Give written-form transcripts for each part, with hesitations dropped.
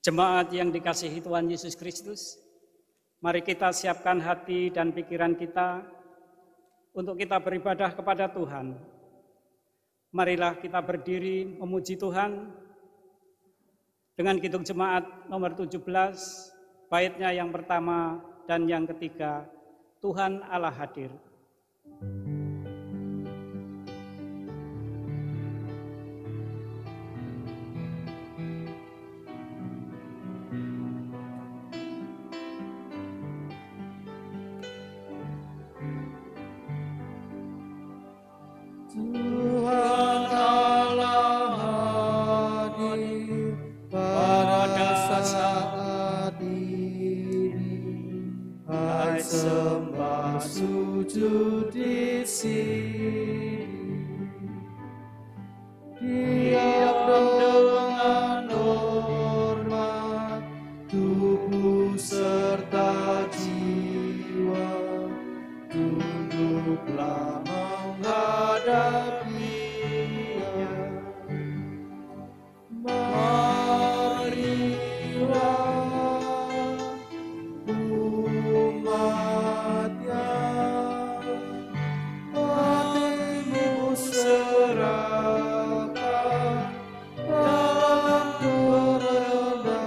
Jemaat yang dikasihi Tuhan Yesus Kristus, mari kita siapkan hati dan pikiran kita untuk kita beribadah kepada Tuhan. Marilah kita berdiri memuji Tuhan dengan Kidung Jemaat nomor 17, baitnya yang pertama dan yang ketiga, Tuhan Allah hadir. Tuhan Allah hadir pada saat ini, hai sembah sujud di sini. Diam dengan hormat tubuh serta jiwa, tunduklah menghadap Dia. Marilah umat-Nya, hatimu serahkan dalam kerendahan.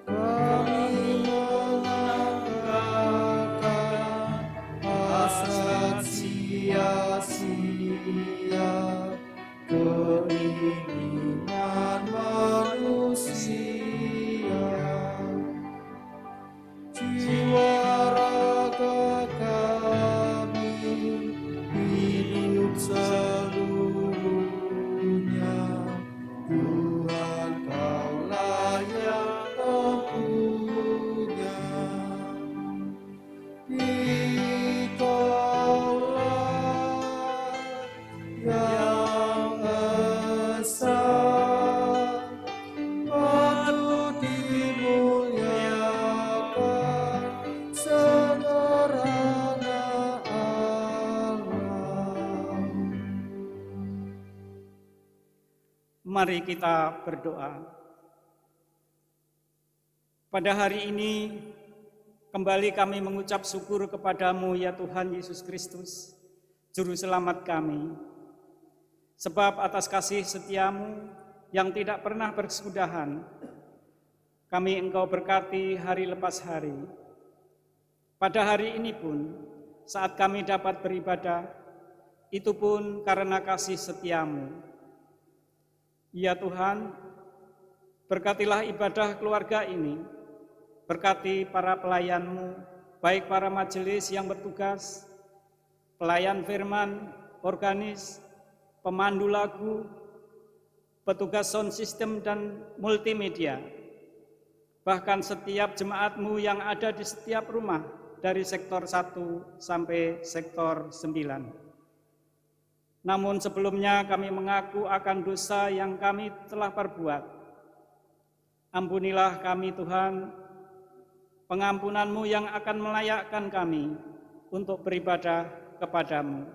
Kami mengangkatkan hasrat sia-sia, keinginan manusia, jiwa raga kami hidup seluruhnya. Tuhan, Kaulah yang mempunya. Dikaulah yang esa, patut dimuliakan, sederhana Allah. Mari kita berdoa. Pada hari ini, kembali kami mengucap syukur kepadamu ya Tuhan Yesus Kristus, Juru Selamat kami. Sebab atas kasih setiamu yang tidak pernah berkesudahan, kami Engkau berkati hari lepas hari. Pada hari ini pun, saat kami dapat beribadah, itu pun karena kasih setiamu. Ya Tuhan, berkatilah ibadah keluarga ini, berkati para pelayan-Mu, baik para majelis yang bertugas, pelayan firman, organis, pemandu lagu, petugas sound system dan multimedia, bahkan setiap jemaat-Mu yang ada di setiap rumah dari sektor 1 sampai sektor 9. Namun sebelumnya kami mengaku akan dosa yang kami telah perbuat. Ampunilah kami Tuhan, pengampunan-Mu yang akan melayakkan kami untuk beribadah kepadamu.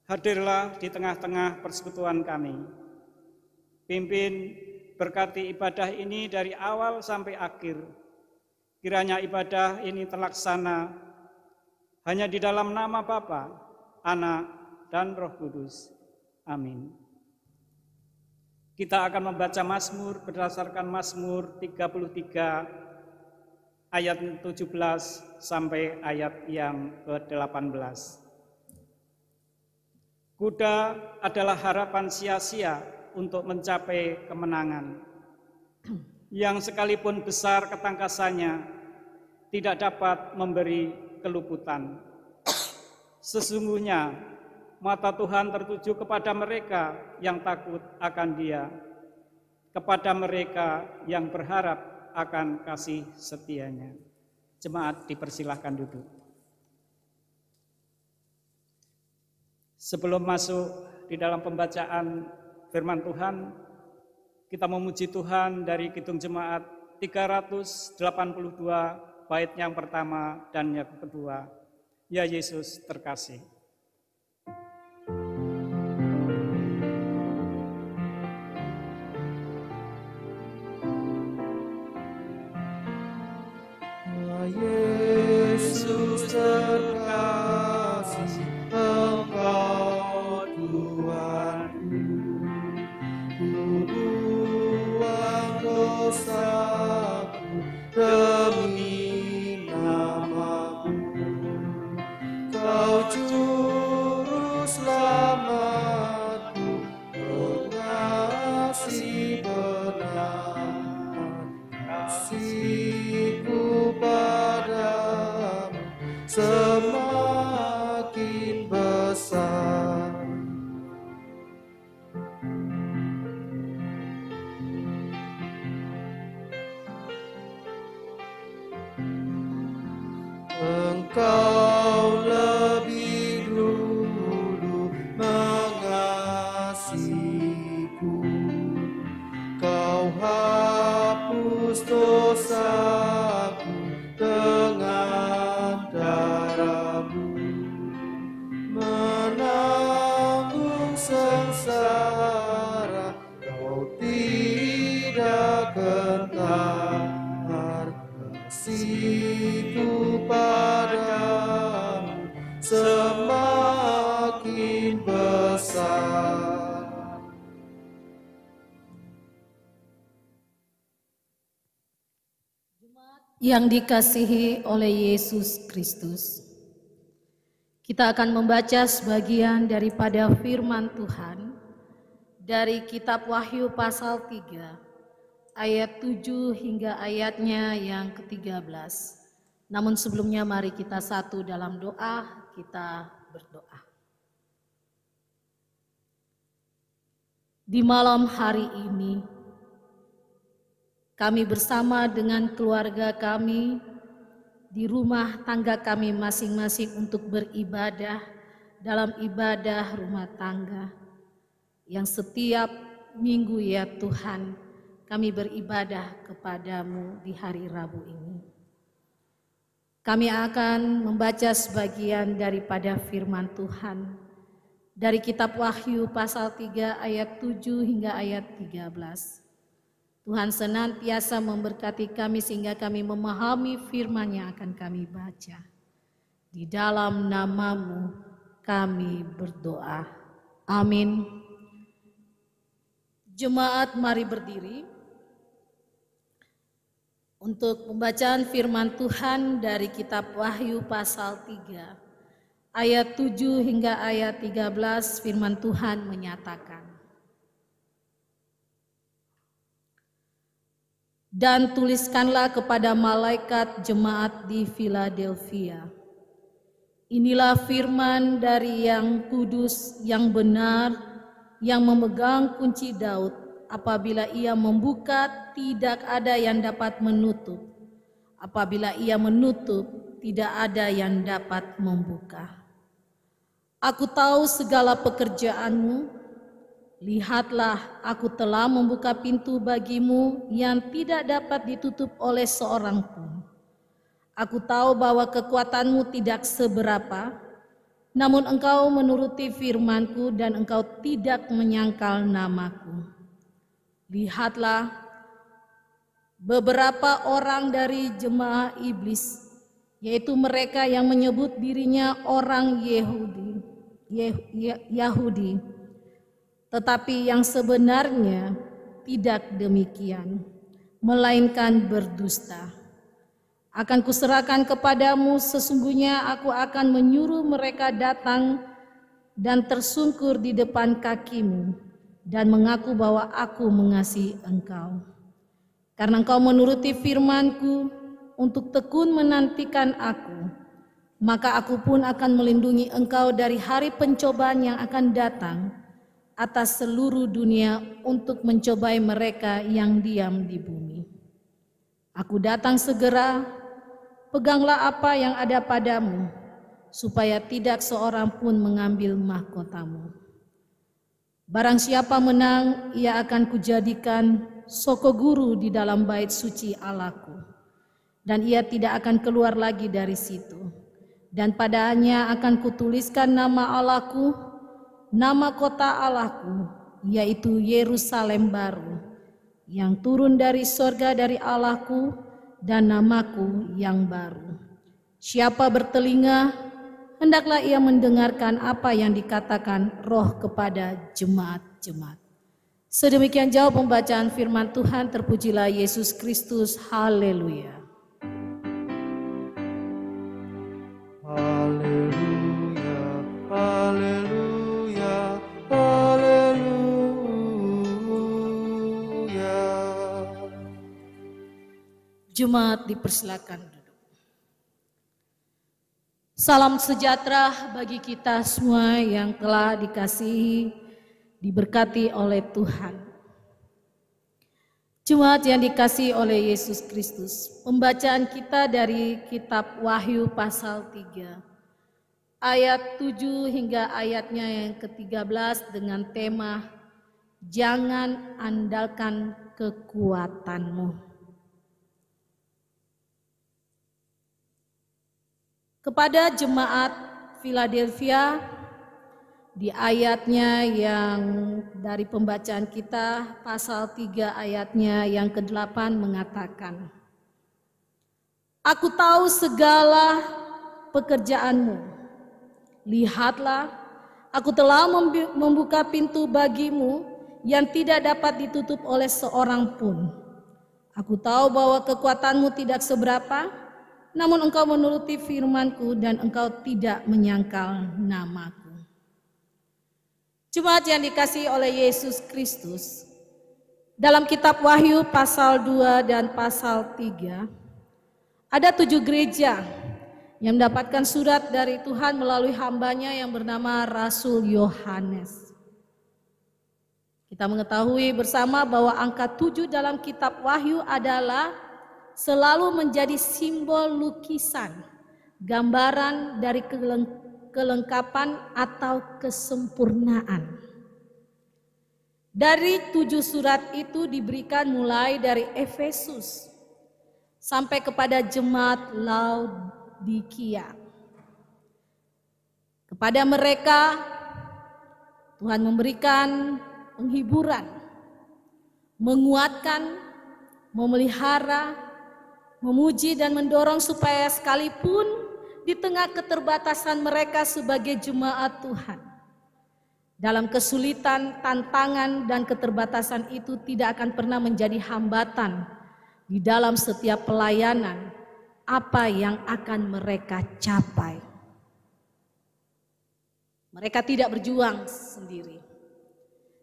Hadirlah di tengah-tengah persekutuan kami. Pimpin, berkati ibadah ini dari awal sampai akhir. Kiranya ibadah ini terlaksana hanya di dalam nama Bapa, Anak, dan Roh Kudus. Amin. Kita akan membaca Mazmur berdasarkan Mazmur 33 ayat 17 sampai ayat yang ke-18. Kuda adalah harapan sia-sia untuk mencapai kemenangan. Yang sekalipun besar ketangkasannya, tidak dapat memberi keluputan. Sesungguhnya mata Tuhan tertuju kepada mereka yang takut akan Dia, kepada mereka yang berharap akan kasih setia-Nya. Jemaat dipersilahkan duduk. Sebelum masuk di dalam pembacaan firman Tuhan, kita memuji Tuhan dari Kidung Jemaat 382 bait yang pertama dan yang kedua. Ya Yesus terkasih. Yesus terkasih, Engkau Tuhanku, ku buang dosaku demi nama-Mu. Kau juru selamatku, pengasih benar, kasihku padamu semakin besar. Engkau lebih dulu mengasihiku, Kau hapus dosaku dengan darah-Mu, menanggung sengsara Kau tidak gentar, kasihku padamu semakin besar. Yang dikasihi oleh Yesus Kristus, kita akan membaca sebagian daripada firman Tuhan dari kitab Wahyu pasal 3 ayat 7 hingga ayatnya yang ke-13. Namun sebelumnya mari kita satu dalam doa, kita berdoa. Di malam hari ini, kami bersama dengan keluarga kami di rumah tangga kami masing-masing untuk beribadah dalam ibadah rumah tangga yang setiap minggu ya Tuhan kami beribadah kepadamu di hari Rabu ini. Kami akan membaca sebagian daripada firman Tuhan dari kitab Wahyu pasal 3 ayat 7 hingga ayat 13. Tuhan senantiasa memberkati kami sehingga kami memahami firman yang akan kami baca. Di dalam nama-Mu kami berdoa. Amin. Jemaat mari berdiri untuk pembacaan firman Tuhan dari kitab Wahyu pasal 3 ayat 7 hingga ayat 13. Firman Tuhan menyatakan, dan tuliskanlah kepada malaikat jemaat di Philadelphia. Inilah firman dari yang kudus, yang benar, yang memegang kunci Daud. Apabila ia membuka, tidak ada yang dapat menutup. Apabila ia menutup, tidak ada yang dapat membuka. Aku tahu segala pekerjaanmu. Lihatlah, aku telah membuka pintu bagimu yang tidak dapat ditutup oleh seorang pun. Aku tahu bahwa kekuatanmu tidak seberapa, namun engkau menuruti firmanku dan engkau tidak menyangkal namaku. Lihatlah, beberapa orang dari jemaah iblis, yaitu mereka yang menyebut dirinya orang Yahudi, tetapi yang sebenarnya tidak demikian, melainkan berdusta. Akan kuserahkan kepadamu, sesungguhnya aku akan menyuruh mereka datang dan tersungkur di depan kakimu dan mengaku bahwa aku mengasihi engkau. Karena engkau menuruti firmanku untuk tekun menantikan aku, maka aku pun akan melindungi engkau dari hari pencobaan yang akan datang atas seluruh dunia untuk mencobai mereka yang diam di bumi. Aku datang segera, peganglah apa yang ada padamu, supaya tidak seorang pun mengambil mahkotamu. Barang siapa menang, ia akan kujadikan soko guru di dalam bait suci Allahku, dan ia tidak akan keluar lagi dari situ. Dan padanya akan kutuliskan nama Allahku, nama kota Allahku, yaitu Yerusalem baru, yang turun dari sorga dari Allahku, dan namaku yang baru. Siapa bertelinga, hendaklah ia mendengarkan apa yang dikatakan Roh kepada jemaat-jemaat. Sedemikian jauh pembacaan firman Tuhan. Terpujilah Yesus Kristus. Haleluya. Haleluya, haleluya, haleluya. Jemaat dipersilakan duduk. Salam sejahtera bagi kita semua yang telah dikasihi, diberkati oleh Tuhan. Jemaat yang dikasihi oleh Yesus Kristus, pembacaan kita dari kitab Wahyu pasal 3, ayat 7 hingga ayatnya yang ke-13 dengan tema Jangan andalkan kekuatanmu. Kepada jemaat Philadelphia, di ayatnya yang dari pembacaan kita pasal 3 ayatnya yang ke-8 mengatakan, Aku tahu segala pekerjaanmu. Lihatlah, aku telah membuka pintu bagimu yang tidak dapat ditutup oleh seorang pun. Aku tahu bahwa kekuatanmu tidak seberapa, namun engkau menuruti firmanku dan engkau tidak menyangkal namaku. Jemaat yang dikasihi oleh Yesus Kristus, dalam kitab Wahyu pasal 2 dan pasal 3, ada 7 gereja yang mendapatkan surat dari Tuhan melalui hambanya yang bernama Rasul Yohanes. Kita mengetahui bersama bahwa angka 7 dalam kitab Wahyu adalah selalu menjadi simbol lukisan, gambaran dari kelengkapan atau kesempurnaan. Dari 7 surat itu diberikan mulai dari Efesus sampai kepada jemaat Laodikia. Kepada mereka Tuhan memberikan penghiburan, menguatkan, memelihara, memuji dan mendorong supaya sekalipun di tengah keterbatasan mereka sebagai jemaat Tuhan, dalam kesulitan, tantangan, dan keterbatasan itu tidak akan pernah menjadi hambatan di dalam setiap pelayanan apa yang akan mereka capai. Mereka tidak berjuang sendiri.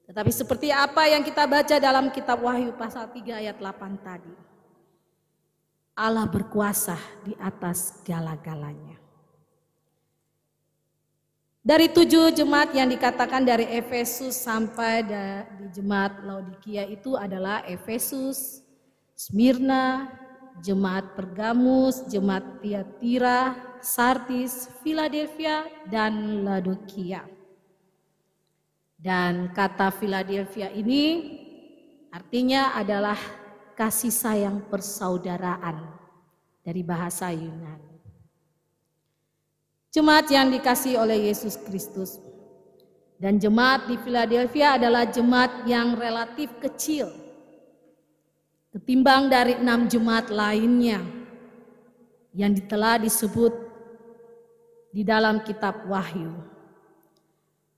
Tetapi seperti apa yang kita baca dalam kitab Wahyu pasal 3 ayat 8 tadi, Allah berkuasa di atas segala-galanya. Dari 7 jemaat yang dikatakan dari Efesus sampai di jemaat Laodikia itu adalah Efesus, Smyrna, jemaat Pergamus, jemaat Tiatira, Sardis, Philadelphia, dan Laodikia. Dan kata Philadelphia ini artinya adalah kasih sayang persaudaraan dari bahasa Yunani. Jemaat yang dikasihi oleh Yesus Kristus, dan jemaat di Philadelphia adalah jemaat yang relatif kecil ketimbang dari 6 jemaat lainnya yang telah disebut di dalam kitab Wahyu.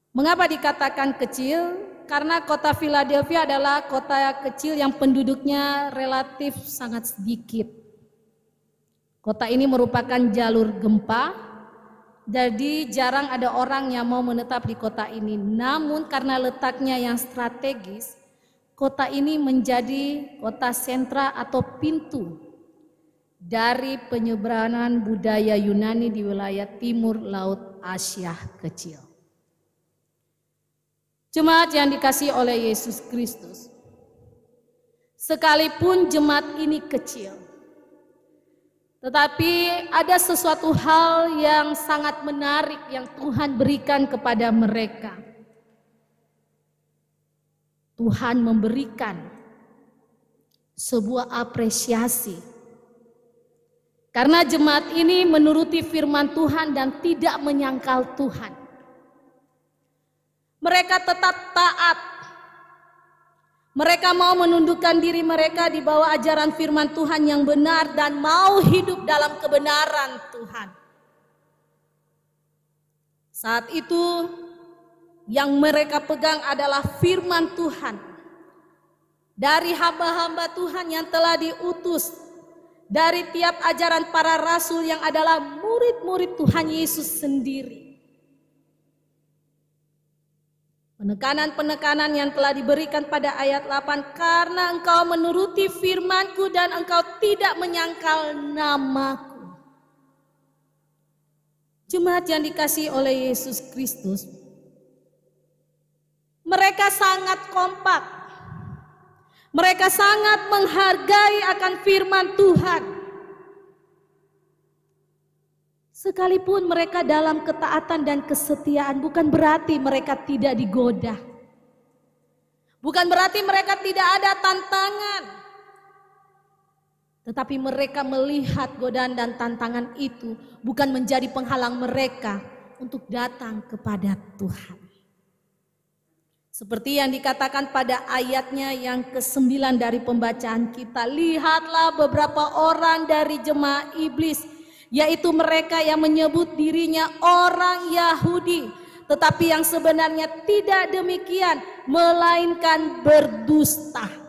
Mengapa dikatakan kecil? Karena kota Philadelphia adalah kota kecil yang penduduknya relatif sangat sedikit. Kota ini merupakan jalur gempa, jadi jarang ada orang yang mau menetap di kota ini. Namun karena letaknya yang strategis, kota ini menjadi kota sentra atau pintu dari penyeberangan budaya Yunani di wilayah timur Laut Asia Kecil. Jemaat yang dikasihi oleh Yesus Kristus, sekalipun jemaat ini kecil, tetapi ada sesuatu hal yang sangat menarik yang Tuhan berikan kepada mereka. Tuhan memberikan sebuah apresiasi karena jemaat ini menuruti firman Tuhan dan tidak menyangkal Tuhan. Mereka tetap taat. Mereka mau menundukkan diri mereka di bawah ajaran firman Tuhan yang benar dan mau hidup dalam kebenaran Tuhan. Saat itu yang mereka pegang adalah firman Tuhan dari hamba-hamba Tuhan yang telah diutus dari tiap ajaran para rasul yang adalah murid-murid Tuhan Yesus sendiri. Penekanan-penekanan yang telah diberikan pada ayat 8, karena engkau menuruti firman-Ku dan engkau tidak menyangkal nama-Ku. Jemaat yang dikasihi oleh Yesus Kristus, mereka sangat kompak. Mereka sangat menghargai akan firman Tuhan. Sekalipun mereka dalam ketaatan dan kesetiaan, bukan berarti mereka tidak digoda. Bukan berarti mereka tidak ada tantangan. Tetapi mereka melihat godaan dan tantangan itu bukan menjadi penghalang mereka untuk datang kepada Tuhan. Seperti yang dikatakan pada ayatnya yang ke-9 dari pembacaan kita. Lihatlah beberapa orang dari jemaah iblis, yaitu mereka yang menyebut dirinya orang Yahudi, tetapi yang sebenarnya tidak demikian, melainkan berdusta.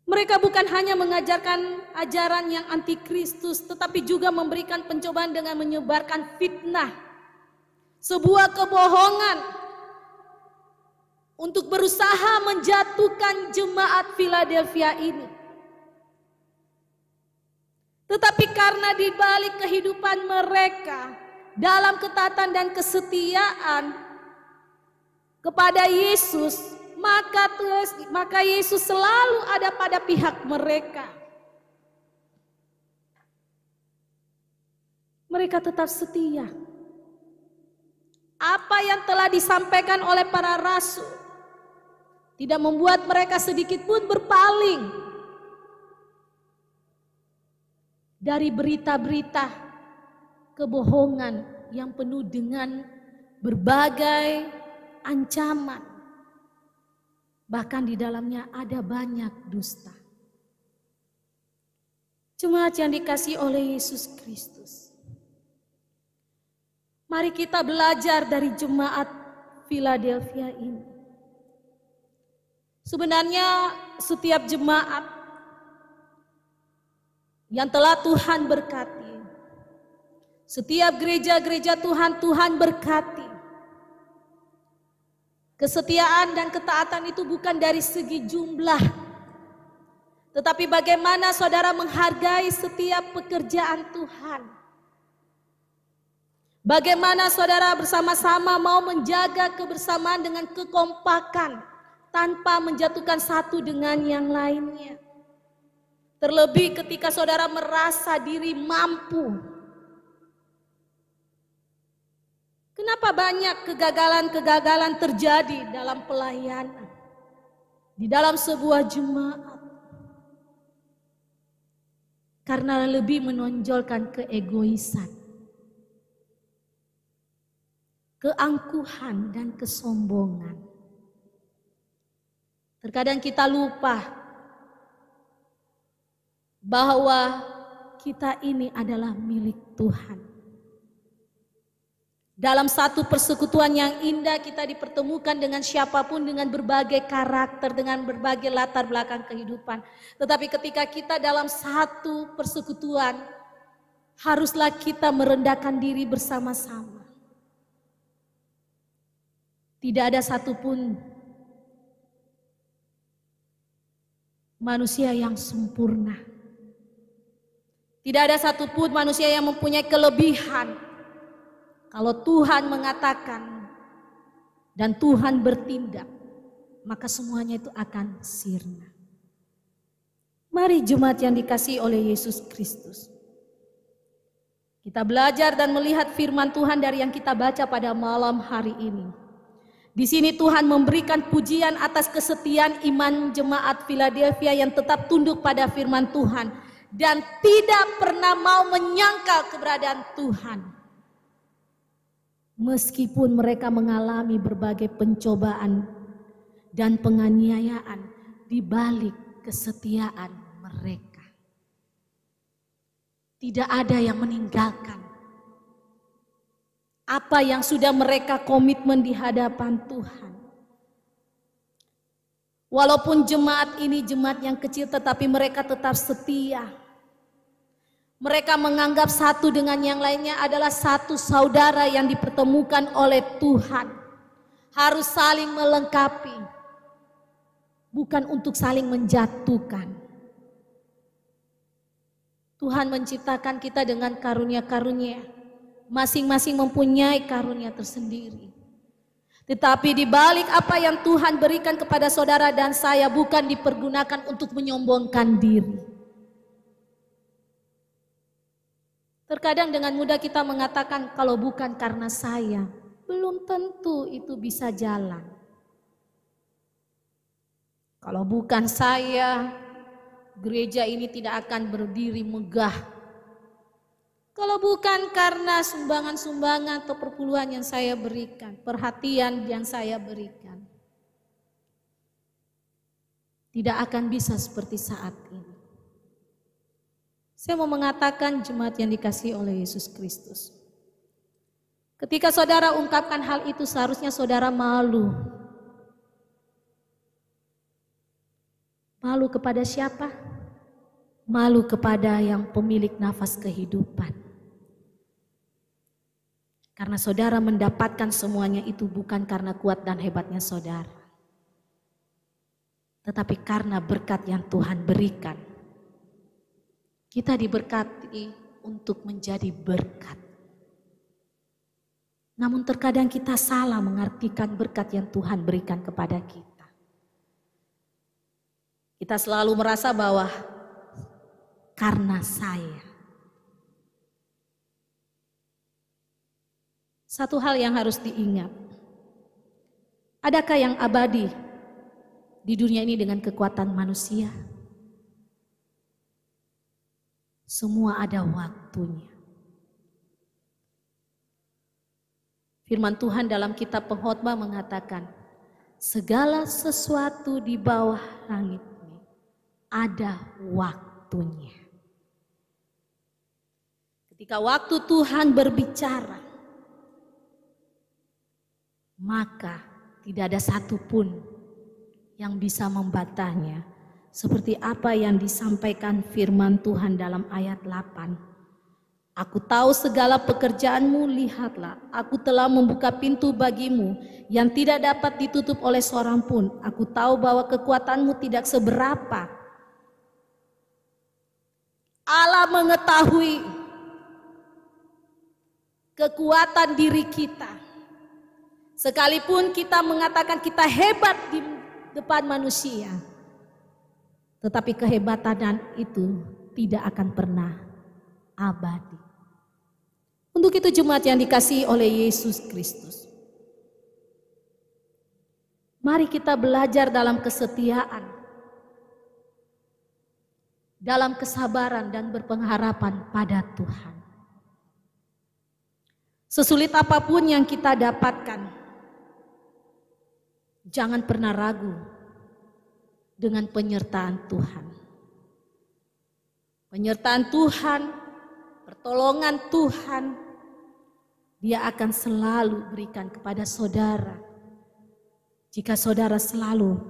Mereka bukan hanya mengajarkan ajaran yang antikristus, tetapi juga memberikan pencobaan dengan menyebarkan fitnah, sebuah kebohongan, untuk berusaha menjatuhkan jemaat Philadelphia ini. Tetapi karena di balik kehidupan mereka dalam ketaatan dan kesetiaan kepada Yesus, maka Yesus selalu ada pada pihak mereka. Mereka tetap setia. Apa yang telah disampaikan oleh para rasul tidak membuat mereka sedikit pun berpaling dari berita-berita kebohongan yang penuh dengan berbagai ancaman. Bahkan di dalamnya ada banyak dusta. Jemaat yang dikasihi oleh Yesus Kristus, mari kita belajar dari jemaat Philadelphia ini. Sebenarnya setiap jemaat yang telah Tuhan berkati, setiap gereja-gereja Tuhan berkati. Kesetiaan dan ketaatan itu bukan dari segi jumlah, tetapi bagaimana saudara menghargai setiap pekerjaan Tuhan. Bagaimana saudara bersama-sama mau menjaga kebersamaan dengan kekompakan tanpa menjatuhkan satu dengan yang lainnya. Terlebih ketika saudara merasa diri mampu. Kenapa banyak kegagalan-kegagalan terjadi dalam pelayanan, di dalam sebuah jemaat? Karena lebih menonjolkan keegoisan, keangkuhan dan kesombongan. Terkadang kita lupa bahwa kita ini adalah milik Tuhan. Dalam satu persekutuan yang indah kita dipertemukan dengan siapapun, dengan berbagai karakter, dengan berbagai latar belakang kehidupan. Tetapi ketika kita dalam satu persekutuan, haruslah kita merendahkan diri bersama-sama. Tidak ada satupun manusia yang sempurna. Tidak ada satupun manusia yang mempunyai kelebihan. Kalau Tuhan mengatakan dan Tuhan bertindak, maka semuanya itu akan sirna. Mari jemaat yang dikasihi oleh Yesus Kristus, kita belajar dan melihat firman Tuhan dari yang kita baca pada malam hari ini. Di sini Tuhan memberikan pujian atas kesetiaan iman jemaat Philadelphia yang tetap tunduk pada firman Tuhan dan tidak pernah mau menyangkal keberadaan Tuhan. Meskipun mereka mengalami berbagai pencobaan dan penganiayaan di balik kesetiaan mereka. Tidak ada yang meninggalkan apa yang sudah mereka komitmen di hadapan Tuhan. Walaupun jemaat ini jemaat yang kecil, tetapi mereka tetap setia. Mereka menganggap satu dengan yang lainnya adalah satu saudara yang dipertemukan oleh Tuhan. Harus saling melengkapi, bukan untuk saling menjatuhkan. Tuhan menciptakan kita dengan karunia-karunia. Masing-masing mempunyai karunia tersendiri. Tetapi di balik apa yang Tuhan berikan kepada saudara dan saya bukan dipergunakan untuk menyombongkan diri. Terkadang dengan mudah kita mengatakan kalau bukan karena saya, belum tentu itu bisa jalan. Kalau bukan saya, gereja ini tidak akan berdiri megah. Kalau bukan karena sumbangan-sumbangan atau perpuluhan yang saya berikan, perhatian yang saya berikan, tidak akan bisa seperti saat ini. Saya mau mengatakan jemaat yang dikasihi oleh Yesus Kristus, ketika saudara ungkapkan hal itu seharusnya saudara malu. Malu kepada siapa? Malu kepada yang pemilik nafas kehidupan. Karena saudara mendapatkan semuanya itu bukan karena kuat dan hebatnya saudara, tetapi karena berkat yang Tuhan berikan. Kita diberkati untuk menjadi berkat. Namun terkadang kita salah mengartikan berkat yang Tuhan berikan kepada kita. Kita selalu merasa bahwa karena saya. Satu hal yang harus diingat. Adakah yang abadi di dunia ini dengan kekuatan manusia? Semua ada waktunya. Firman Tuhan dalam kitab Pengkhotbah mengatakan, segala sesuatu di bawah langit ini ada waktunya. Ketika waktu Tuhan berbicara, maka tidak ada satupun yang bisa membatahnya. Seperti apa yang disampaikan firman Tuhan dalam ayat 8. Aku tahu segala pekerjaanmu, lihatlah, aku telah membuka pintu bagimu yang tidak dapat ditutup oleh seorang pun. Aku tahu bahwa kekuatanmu tidak seberapa. Allah mengetahui kekuatan diri kita. Sekalipun kita mengatakan kita hebat di depan manusia, tetapi kehebatan itu tidak akan pernah abadi. Untuk itu jemaat yang dikasihi oleh Yesus Kristus, mari kita belajar dalam kesetiaan, dalam kesabaran dan berpengharapan pada Tuhan. Sesulit apapun yang kita dapatkan, jangan pernah ragu dengan penyertaan Tuhan. Penyertaan Tuhan, pertolongan Tuhan, Dia akan selalu berikan kepada saudara. Jika saudara selalu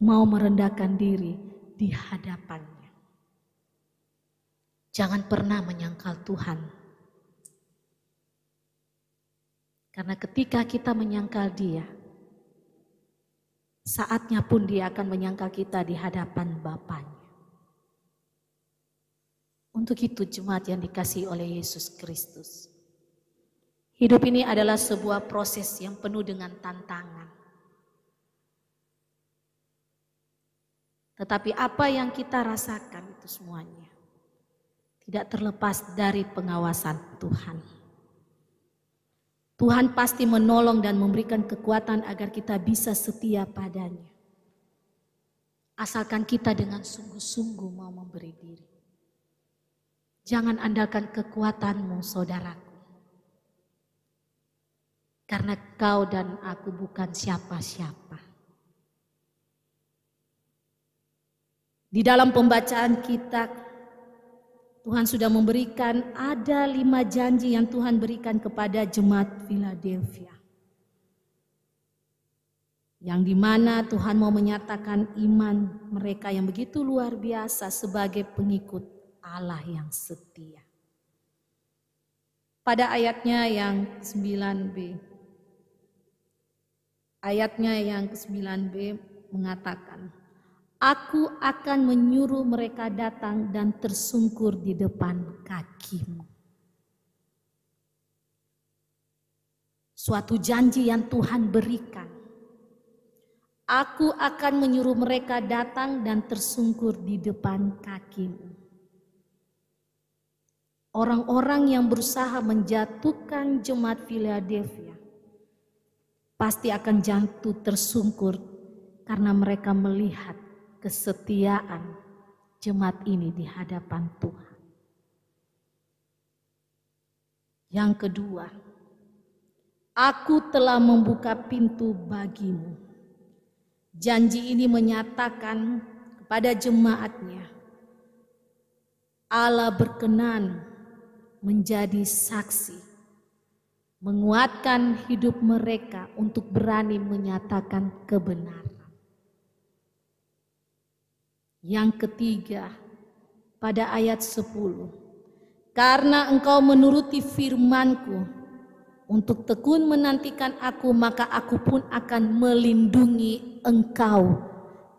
mau merendahkan diri di hadapannya. Jangan pernah menyangkal Tuhan. Karena ketika kita menyangkal Dia, saatnya pun dia akan menyangkal kita di hadapan Bapanya. Untuk itu jemaat yang dikasihi oleh Yesus Kristus, hidup ini adalah sebuah proses yang penuh dengan tantangan. Tetapi apa yang kita rasakan itu semuanya tidak terlepas dari pengawasan Tuhan. Tuhan pasti menolong dan memberikan kekuatan agar kita bisa setia padanya. Asalkan kita dengan sungguh-sungguh mau memberi diri. Jangan andalkan kekuatanmu, saudaraku. Karena kau dan aku bukan siapa-siapa. Di dalam pembacaan kita, Tuhan sudah memberikan ada 5 janji yang Tuhan berikan kepada jemaat Philadelphia. Yang dimana Tuhan mau menyatakan iman mereka yang begitu luar biasa sebagai pengikut Allah yang setia. Pada ayatnya yang ke-9b. Ayatnya yang ke-9b mengatakan, Aku akan menyuruh mereka datang dan tersungkur di depan kakimu. Suatu janji yang Tuhan berikan. Aku akan menyuruh mereka datang dan tersungkur di depan kakimu. Orang-orang yang berusaha menjatuhkan jemaat Philadelphia pasti akan jatuh tersungkur karena mereka melihat kesetiaan jemaat ini di hadapan Tuhan. Yang kedua, aku telah membuka pintu bagimu. Janji ini menyatakan kepada jemaatnya, Allah berkenan menjadi saksi, menguatkan hidup mereka untuk berani menyatakan kebenaran. Yang ketiga, pada ayat 10, karena engkau menuruti firman-Ku untuk tekun menantikan Aku, maka Aku pun akan melindungi engkau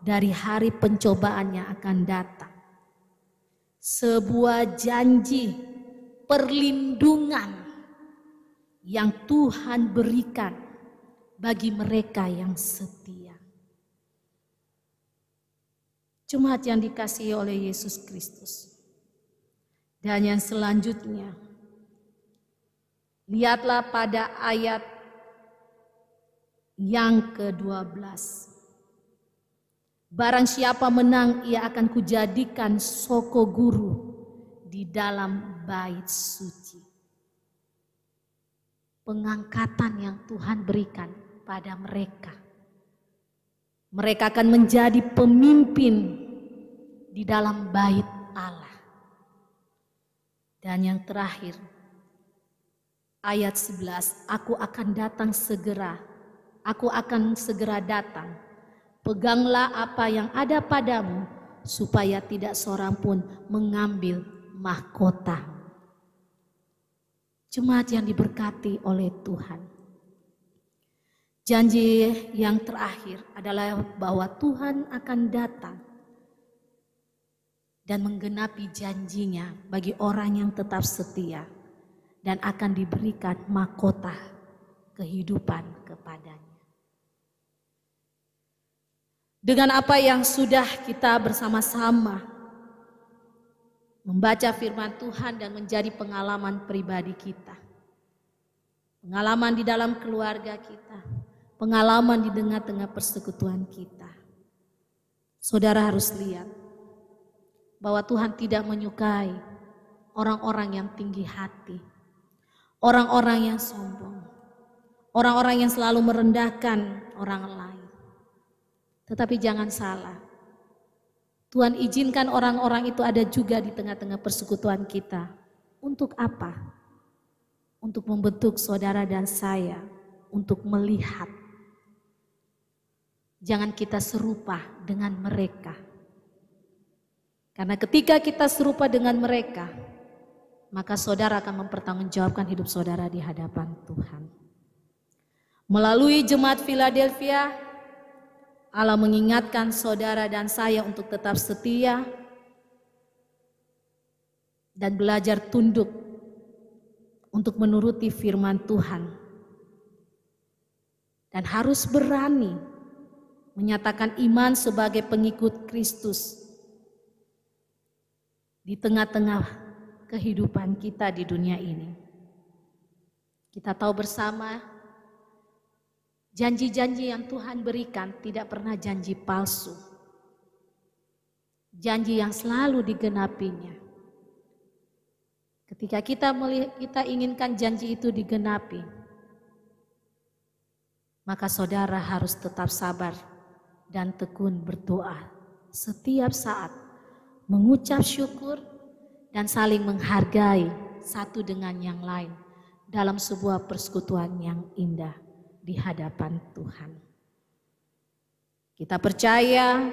dari hari pencobaan yang akan datang. Sebuah janji perlindungan yang Tuhan berikan bagi mereka yang setia. Jemaat yang dikasihi oleh Yesus Kristus. Dan yang selanjutnya, lihatlah pada ayat yang ke-12. Barang siapa menang, ia akan kujadikan soko guru di dalam bait suci. Pengangkatan yang Tuhan berikan pada mereka. Mereka akan menjadi pemimpin di dalam bait Allah. Dan yang terakhir, ayat 11, aku akan datang segera. Aku akan segera datang. Peganglah apa yang ada padamu, supaya tidak seorang pun mengambil mahkota. Jemaat yang diberkati oleh Tuhan. Janji yang terakhir adalah bahwa Tuhan akan datang dan menggenapi janjinya bagi orang yang tetap setia dan akan diberikan mahkota kehidupan kepadanya. Dengan apa yang sudah kita bersama-sama membaca firman Tuhan dan menjadi pengalaman pribadi kita. Pengalaman di dalam keluarga kita. Pengalaman di tengah-tengah persekutuan kita. Saudara harus lihat bahwa Tuhan tidak menyukai orang-orang yang tinggi hati. Orang-orang yang sombong. Orang-orang yang selalu merendahkan orang lain. Tetapi jangan salah. Tuhan izinkan orang-orang itu ada juga di tengah-tengah persekutuan kita. Untuk apa? Untuk membentuk saudara dan saya. Untuk melihat. Jangan kita serupa dengan mereka. Karena ketika kita serupa dengan mereka, maka saudara akan mempertanggungjawabkan hidup saudara di hadapan Tuhan. Melalui jemaat Philadelphia, Allah mengingatkan saudara dan saya untuk tetap setia dan belajar tunduk untuk menuruti firman Tuhan. Dan harus berani menyatakan iman sebagai pengikut Kristus di tengah-tengah kehidupan kita di dunia ini. Kita tahu bersama, janji-janji yang Tuhan berikan tidak pernah janji palsu. Janji yang selalu digenapinya. Ketika kita inginkan janji itu digenapi, maka saudara harus tetap sabar dan tekun berdoa setiap saat, mengucap syukur dan saling menghargai satu dengan yang lain dalam sebuah persekutuan yang indah di hadapan Tuhan. Kita percaya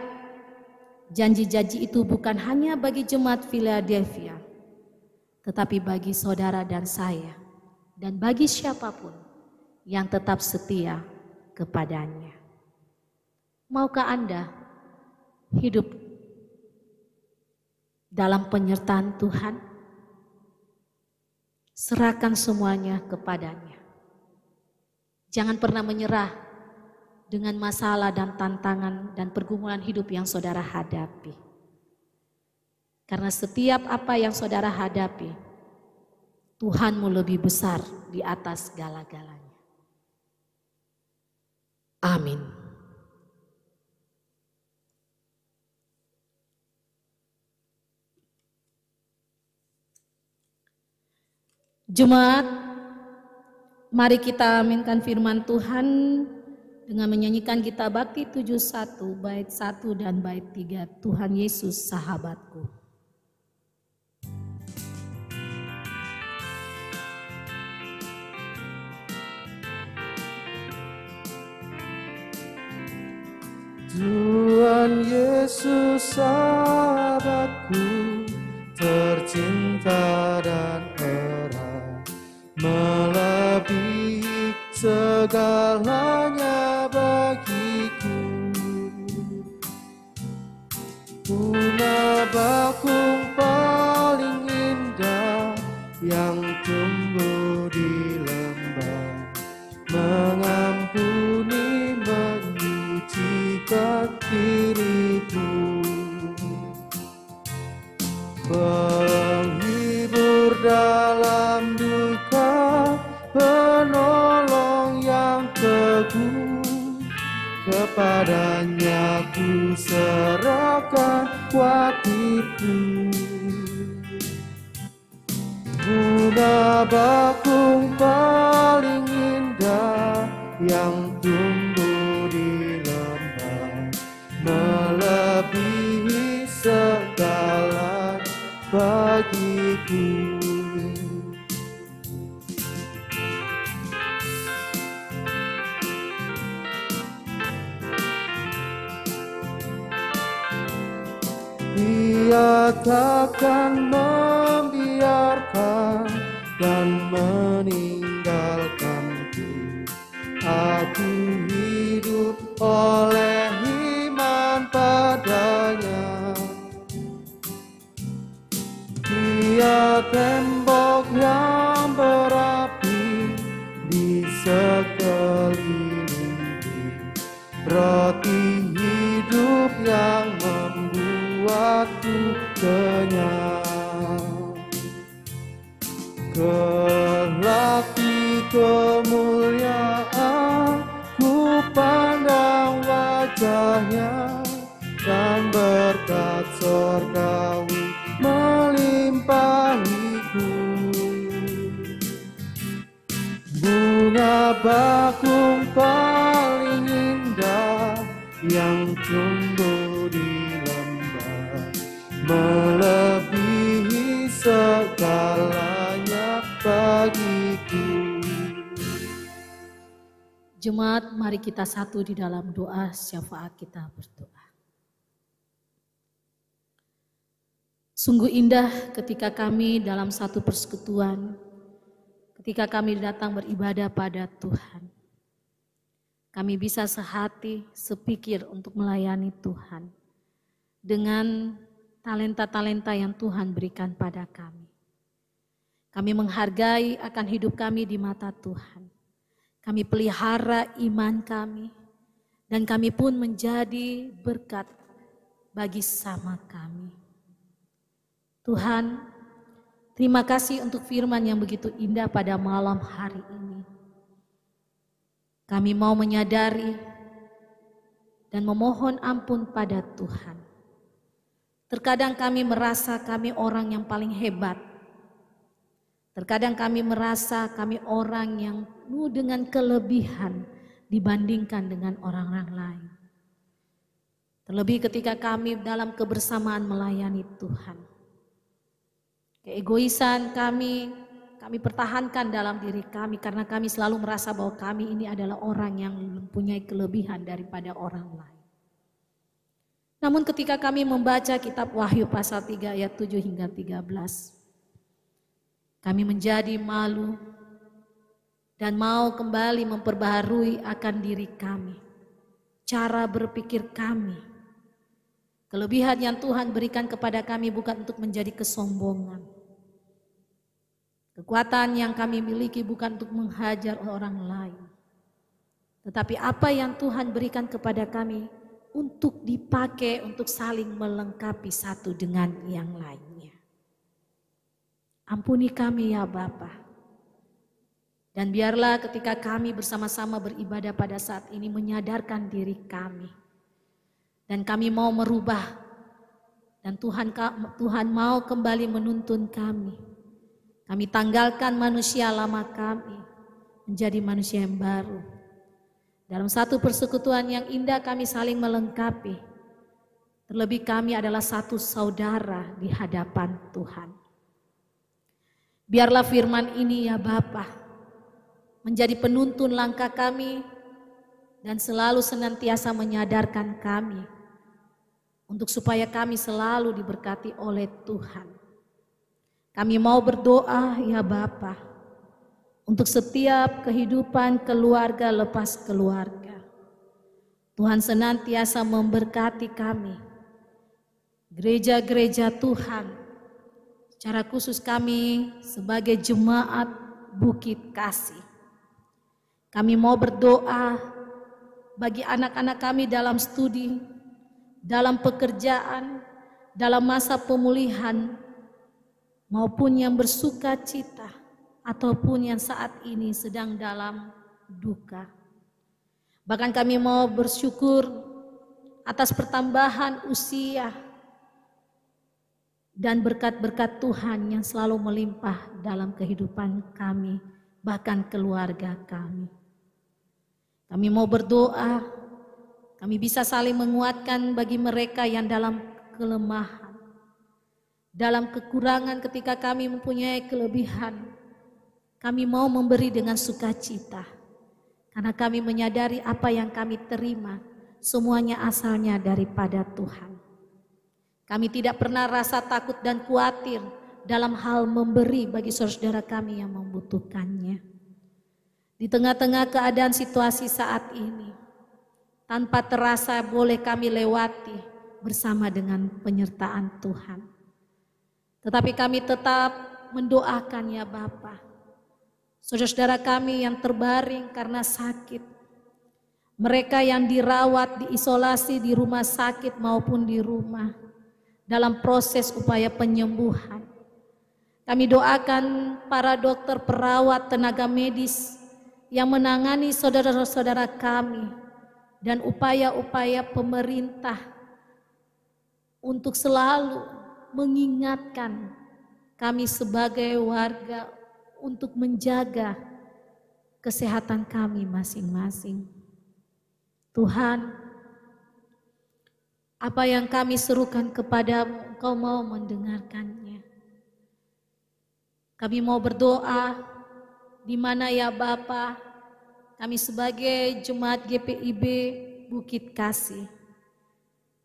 janji-janji itu bukan hanya bagi jemaat Philadelphia, tetapi bagi saudara dan saya, dan bagi siapapun yang tetap setia kepadanya. Maukah Anda hidup dalam penyertaan Tuhan? Serahkan semuanya kepadanya. Jangan pernah menyerah dengan masalah dan tantangan dan pergumulan hidup yang saudara hadapi. Karena setiap apa yang saudara hadapi, Tuhanmu lebih besar di atas segala-galanya. Amin. Jemaat, mari kita aminkan firman Tuhan dengan menyanyikan Gita Bakti 71 bait 1 dan bait 3. Tuhan Yesus sahabatku. Tuhan Yesus sahabatku, tercinta dan erat, melebihi segalanya bagiku. Bunga bakung paling indah yang tumbuh di lembah, mengampuni menyucikan diriku. Penghibur dalam duka, penolong yang teguh, kepadanya ku serahkan hatiku. Bunga bakung paling indah yang tumbuh di lembah, melebihi segala bagiku. Dia takkan membiarkan dan meninggalkanku. Aku hidup oleh iman padanya. Dia tembok yang berapi di sekelilingku, roti hidup yang membuatku kenyang. Kelak di kemuliaan ku pandang wajahnya, dan berkat surgawi melimpahiku. Bunga bakung paling indah yang tumbuh di lembah, melebihi segalanya bagiku. Jemaat, mari kita satu di dalam doa syafaat. Kita berdoa. Sungguh indah ketika kami dalam satu persekutuan, ketika kami datang beribadah pada Tuhan. kami bisa sehati, sepikir untuk melayani Tuhan dengan talenta-talenta yang Tuhan berikan pada kami. Kami menghargai akan hidup kami di mata Tuhan. Kami pelihara iman kami dan kami pun menjadi berkat bagi sama kami. Tuhan, terima kasih untuk firman yang begitu indah pada malam hari ini. Kami mau menyadari dan memohon ampun pada Tuhan. Terkadang kami merasa kami orang yang paling hebat. Terkadang kami merasa kami orang yang penuh dengan kelebihan dibandingkan dengan orang-orang lain. Terlebih ketika kami dalam kebersamaan melayani Tuhan. Keegoisan kami pertahankan dalam diri kami karena kami selalu merasa bahwa kami ini adalah orang yang mempunyai kelebihan daripada orang lain. Namun ketika kami membaca kitab Wahyu pasal 3 ayat 7 hingga 13, kami menjadi malu dan mau kembali memperbaharui akan diri kami, cara berpikir kami. Kelebihan yang Tuhan berikan kepada kami bukan untuk menjadi kesombongan. Kekuatan yang kami miliki bukan untuk menghajar orang lain. Tetapi apa yang Tuhan berikan kepada kami untuk dipakai untuk saling melengkapi satu dengan yang lainnya. Ampuni kami ya Bapa. Dan biarlah ketika kami bersama-sama beribadah pada saat ini menyadarkan diri kami. Dan kami mau merubah. Dan Tuhan mau kembali menuntun kami. Kami tanggalkan manusia lama kami menjadi manusia yang baru. Dalam satu persekutuan yang indah kami saling melengkapi. Terlebih kami adalah satu saudara di hadapan Tuhan. Biarlah firman ini ya Bapa menjadi penuntun langkah kami dan selalu senantiasa menyadarkan kami untuk supaya kami selalu diberkati oleh Tuhan. Kami mau berdoa ya Bapa untuk setiap kehidupan keluarga lepas keluarga. Tuhan senantiasa memberkati kami. Gereja-gereja Tuhan, secara khusus kami sebagai jemaat Bukit Kasih. Kami mau berdoa bagi anak-anak kami dalam studi, dalam pekerjaan, dalam masa pemulihan, maupun yang bersuka cita ataupun yang saat ini sedang dalam duka. Bahkan kami mau bersyukur atas pertambahan usia dan berkat-berkat Tuhan yang selalu melimpah dalam kehidupan kami, bahkan keluarga kami. Kami mau berdoa, kami bisa saling menguatkan bagi mereka yang dalam kelemahan. Dalam kekurangan ketika kami mempunyai kelebihan, kami mau memberi dengan sukacita. Karena kami menyadari apa yang kami terima, semuanya asalnya daripada Tuhan. Kami tidak pernah rasa takut dan khawatir dalam hal memberi bagi saudara kami yang membutuhkannya. Di tengah-tengah keadaan situasi saat ini, tanpa terasa boleh kami lewati bersama dengan penyertaan Tuhan. Tetapi kami tetap mendoakan ya Bapa, saudara-saudara kami yang terbaring karena sakit, mereka yang dirawat, diisolasi di rumah sakit maupun di rumah, dalam proses upaya penyembuhan. Kami doakan para dokter, perawat, tenaga medis yang menangani saudara-saudara kami dan upaya-upaya pemerintah untuk selalu mengingatkan kami sebagai warga untuk menjaga kesehatan kami masing-masing. Tuhan, apa yang kami serukan kepadamu, Engkau mau mendengarkannya. Kami mau berdoa di mana ya Bapa, kami sebagai Jemaat GPIB Bukit Kasih,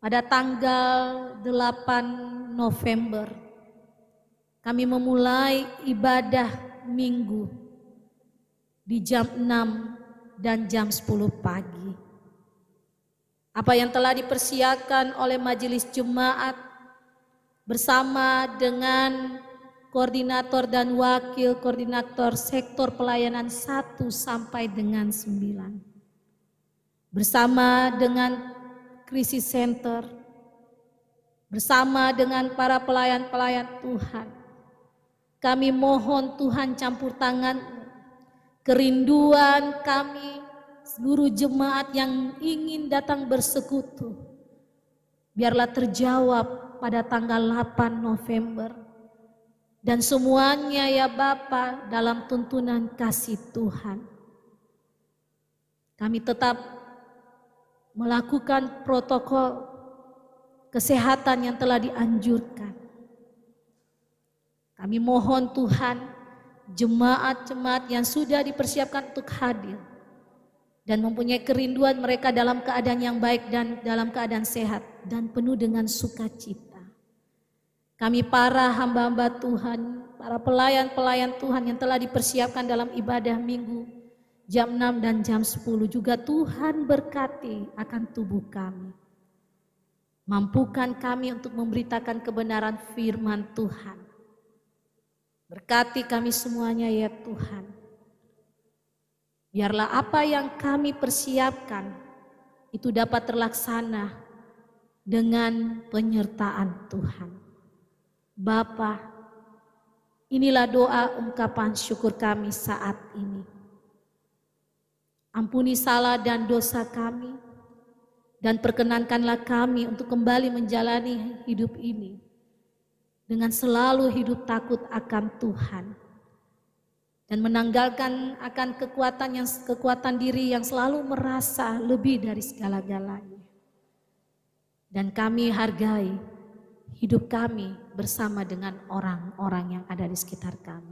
pada tanggal 8 November, kami memulai ibadah minggu di jam 6 dan jam 10 pagi. Apa yang telah dipersiapkan oleh majelis jemaat bersama dengan koordinator dan wakil koordinator sektor pelayanan 1 sampai dengan 9. Bersama dengan krisis center, bersama dengan para pelayan-pelayan Tuhan, kami mohon Tuhan campur tangan kerinduan kami, seluruh jemaat yang ingin datang bersekutu, biarlah terjawab pada tanggal 8 November. Dan semuanya ya Bapa dalam tuntunan kasih Tuhan. Kami tetap melakukan protokol kesehatan yang telah dianjurkan. Kami mohon Tuhan, jemaat-jemaat yang sudah dipersiapkan untuk hadir dan mempunyai kerinduan mereka dalam keadaan yang baik dan dalam keadaan sehat dan penuh dengan sukacita. Kami para hamba-hamba Tuhan, para pelayan-pelayan Tuhan yang telah dipersiapkan dalam ibadah minggu jam 6 dan jam 10 juga Tuhan berkati akan tubuh kami. Mampukan kami untuk memberitakan kebenaran firman Tuhan. Berkati kami semuanya ya Tuhan. Biarlah apa yang kami persiapkan itu dapat terlaksana dengan penyertaan Tuhan. Bapa, inilah doa ungkapan syukur kami saat ini. Ampuni salah dan dosa kami, dan perkenankanlah kami untuk kembali menjalani hidup ini dengan selalu hidup takut akan Tuhan dan menanggalkan akan kekuatan diri yang selalu merasa lebih dari segala-galanya. Dan kami hargai hidup kami bersama dengan orang-orang yang ada di sekitar kami.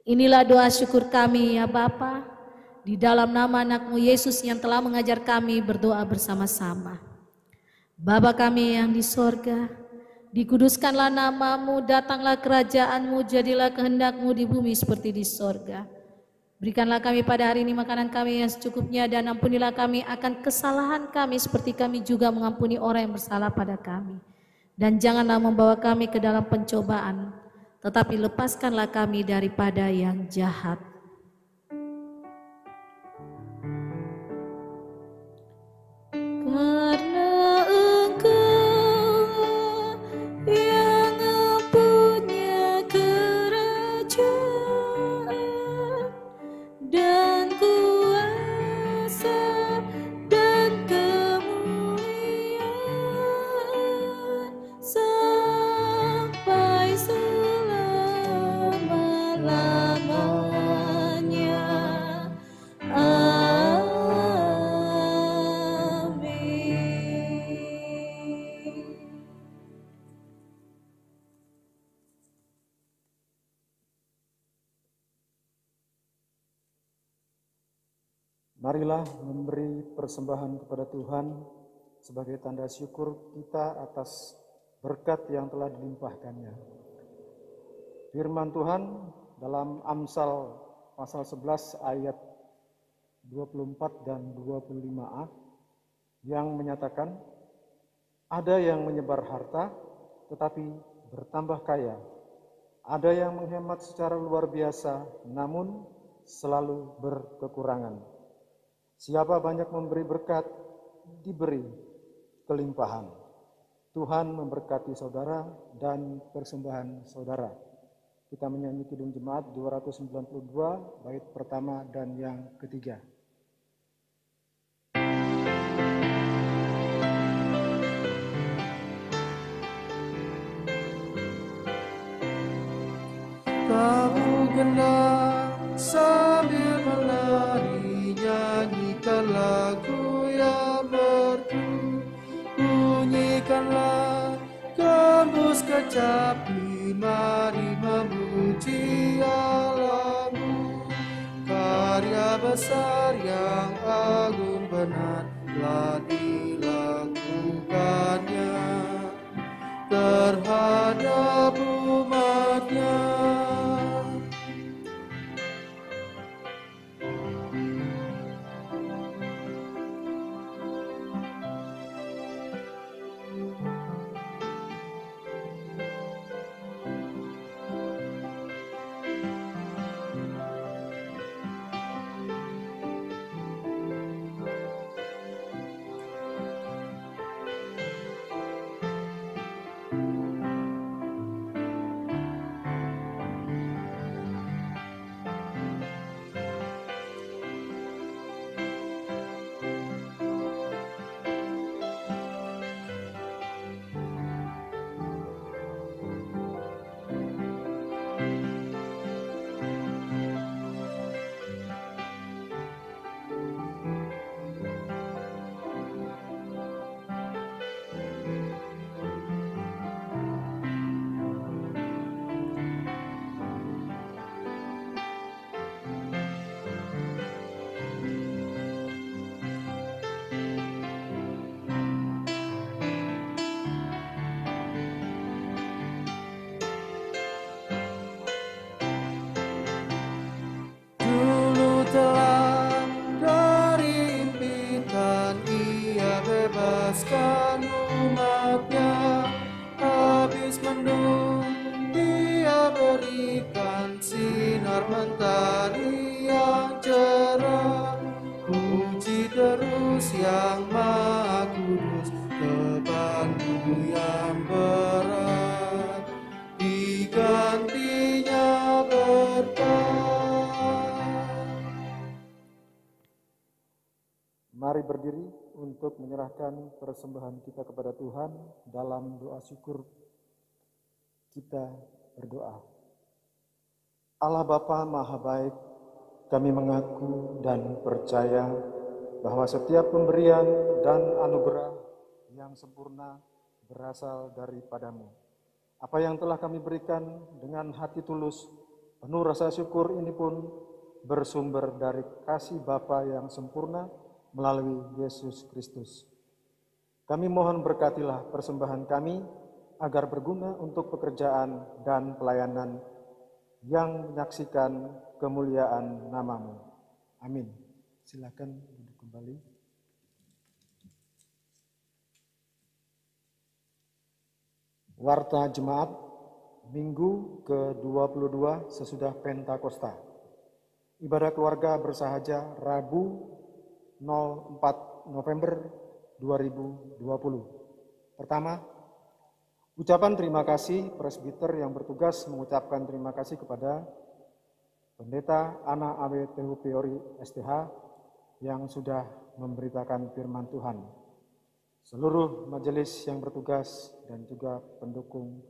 Inilah doa syukur kami ya Bapa, di dalam nama anak-Mu Yesus yang telah mengajar kami berdoa bersama-sama. Bapa kami yang di sorga, dikuduskanlah nama-Mu, datanglah kerajaan-Mu, jadilah kehendak-Mu di bumi seperti di sorga. Berikanlah kami pada hari ini makanan kami yang secukupnya, dan ampunilah kami akan kesalahan kami seperti kami juga mengampuni orang yang bersalah pada kami. Dan janganlah membawa kami ke dalam pencobaan, tetapi lepaskanlah kami daripada yang jahat. Karena Engkau yang punya kerajaan dan kuasa dan kemuliaan sampai selama-lamanya. Marilah memberi persembahan kepada Tuhan sebagai tanda syukur kita atas berkat yang telah dilimpahkannya. Firman Tuhan dalam Amsal pasal 11 ayat 24 dan 25a yang menyatakan, ada yang menyebar harta tetapi bertambah kaya, ada yang menghemat secara luar biasa namun selalu berkekurangan. Siapa banyak memberi berkat, diberi kelimpahan. Tuhan memberkati saudara dan persembahan saudara. Kita menyanyi Kidung Jemaat 292, bait pertama dan yang ketiga. Kamu genap sambil menari, nyanyikan lagu yang merdu, bunyikanlah gembus kecapi, mari memuji Allahmu. Karya besar yang agung benar telah dilakukannya terhadap umatnya. berikan sinar mentari yang cerah. Puji terus yang Maha Kudus, bebanmu yang berat digantinya berkat. Mari berdiri untuk menyerahkan persembahan kita kepada Tuhan. Dalam doa syukur kita berdoa. Allah Bapa Maha Baik, kami mengaku dan percaya bahwa setiap pemberian dan anugerah yang sempurna berasal daripadamu. Apa yang telah kami berikan dengan hati tulus, penuh rasa syukur ini pun bersumber dari kasih Bapa yang sempurna melalui Yesus Kristus. Kami mohon berkatilah persembahan kami agar berguna untuk pekerjaan dan pelayanan yang menyaksikan kemuliaan nama-Mu. Amin. Silakan duduk kembali. Warta Jemaat Minggu ke-22 sesudah Pentakosta. Ibadah keluarga bersahaja Rabu 04 November 2020. Pertama, ucapan terima kasih presbiter yang bertugas mengucapkan terima kasih kepada Pendeta Ana Awe Tehu Peori STH yang sudah memberitakan firman Tuhan. Seluruh majelis yang bertugas dan juga pendukung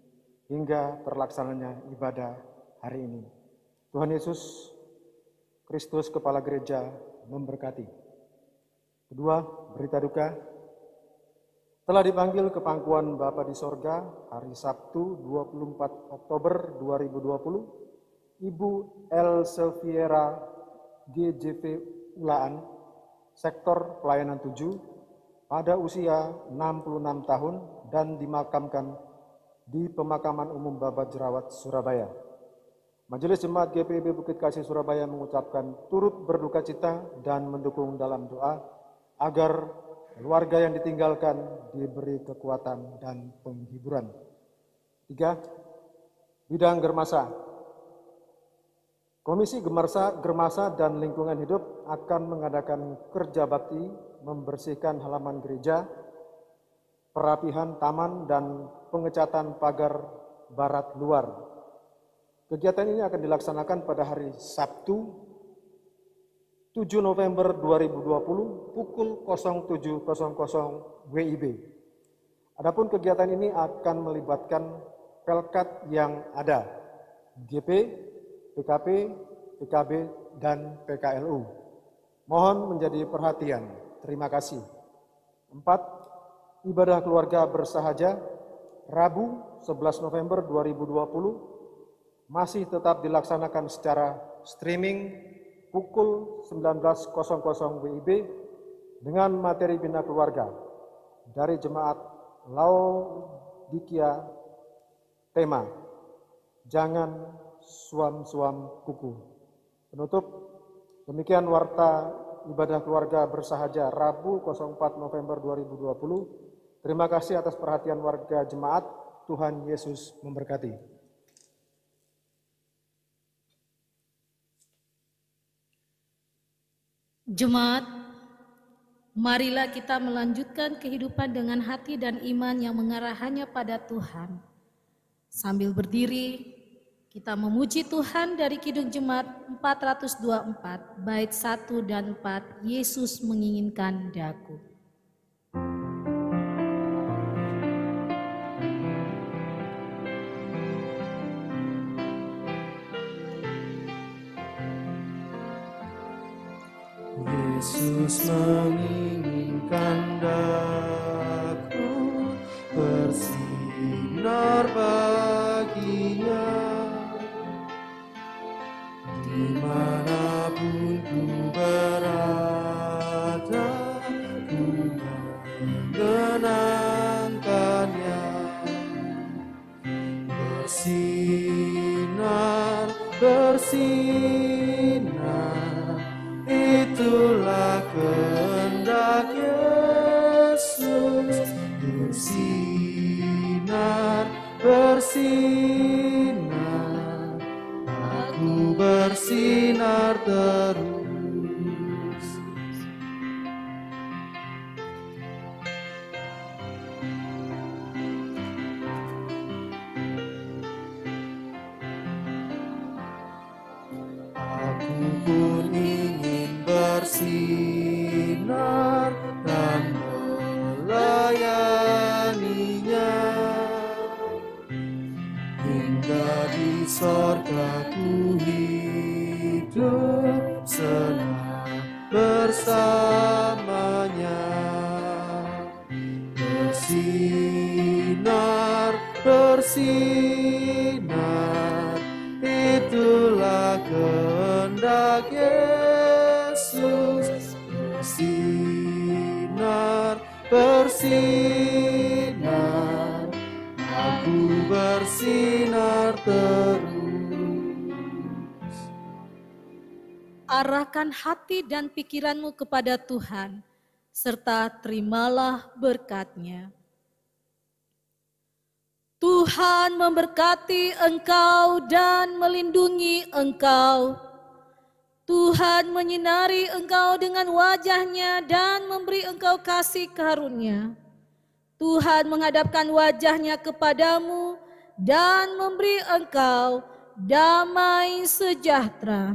hingga terlaksananya ibadah hari ini. Tuhan Yesus Kristus Kepala Gereja memberkati. Kedua, berita duka. Telah dipanggil ke pangkuan Bapa di sorga hari Sabtu 24 Oktober 2020, Ibu Elseviera GJV Ulaan, Sektor Pelayanan 7, pada usia 66 tahun dan dimakamkan di Pemakaman Umum Babat Jerawat, Surabaya. Majelis Jemaat GPIB Bukit Kasih Surabaya mengucapkan turut berduka cita dan mendukung dalam doa agar keluarga yang ditinggalkan diberi kekuatan dan penghiburan. 3. Bidang Germasa. Komisi Germasa dan Lingkungan Hidup akan mengadakan kerja bakti membersihkan halaman gereja, perapihan taman, dan pengecatan pagar barat luar. Kegiatan ini akan dilaksanakan pada hari Sabtu 7 November 2020 pukul 07.00 WIB. Adapun kegiatan ini akan melibatkan Pelkat yang ada, GP, PKP, PKB, dan PKLU. Mohon menjadi perhatian. Terima kasih. 4. Ibadah keluarga bersahaja Rabu 11 November 2020 masih tetap dilaksanakan secara streaming pukul 19.00 WIB dengan materi bina keluarga dari Jemaat Laodikia, tema Jangan Suam-suam Kuku. Penutup, demikian warta ibadah keluarga bersahaja Rabu 04 November 2020. Terima kasih atas perhatian warga jemaat. Tuhan Yesus memberkati. Jemaat, marilah kita melanjutkan kehidupan dengan hati dan iman yang mengarah hanya pada Tuhan. Sambil berdiri, kita memuji Tuhan dari Kidung Jemaat 424, bait 1 dan 4, Yesus menginginkan daku. Yesus menginginkan daku bersinar baginya, dimanapun ku berada, ku mengenangkannya. Bersinar, bersinar, itulah kehendak Yesus. Bersinar, bersinar, Ku pun ingin bersinar dan melayaninya, hingga di sorga ku hidup senang bersamanya. Bersinar, bersinar, itulah kehendak Yesus. Bersinar, bersinar, aku bersinar terus. Arahkan hati dan pikiranmu kepada Tuhan, serta terimalah berkat-Nya. Tuhan memberkati engkau dan melindungi engkau. Tuhan menyinari engkau dengan wajah-Nya dan memberi engkau kasih karunia. Tuhan menghadapkan wajah-Nya kepadamu dan memberi engkau damai sejahtera.